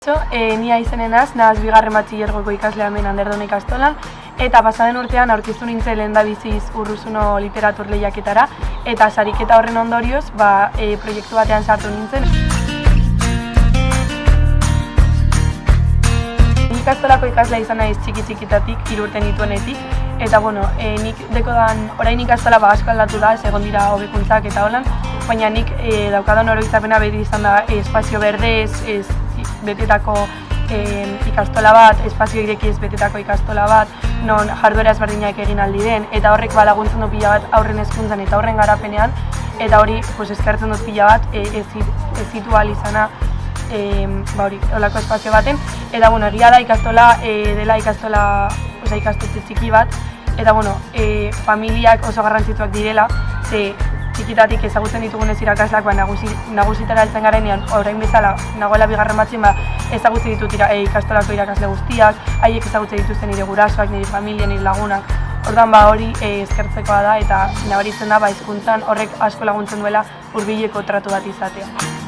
Nia izenenaz, nahaz bigarren batxilergoko ikaslea hemen Anderdon ikastolan, eta pasaden urtean aurkeztu nintzen lehendabiziz Urruzuno literatur lehiaketara, eta sariketa horren ondorioz, proiektu batean sartu nintzen. Ikastolako ikaslea izan naiz txiki-txikitatik, 3 urte nituenetik, eta nik dekodan orain ikastola asko aldatu da, egon dira hobekuntzak eta holan, baina nik daukadan oroitzapena beti izan da espazio berdez, betetako ikastola bat, espazio irekiez betetako ikastola bat, non jarduera ezberdinak egin aldi den, eta horrek laguntzen du pila bat aurren hezkuntzan eta aurren garapenean, eta hori eskertzen dut pila bat ezitu ahal izana holako espazio baten, eta egia da ikastola dela ikastetxe txiki bat, eta familiak oso garrantzitsuak direla, txikitatik ezagutzen ditugunez irakaslak, nagusitara heltzen garenean, orain bezala, nagoela bigarren batzien, ezagutzen ditut ikastolako irakasle guztiak, haiek ezagutzen dituzten nire gurasoak, nire familia, nire lagunak. Orduan hori eskertzekoa da eta nabaritzen da hezkuntzan horrek asko laguntzen duela hurbileko tratu bat izatea.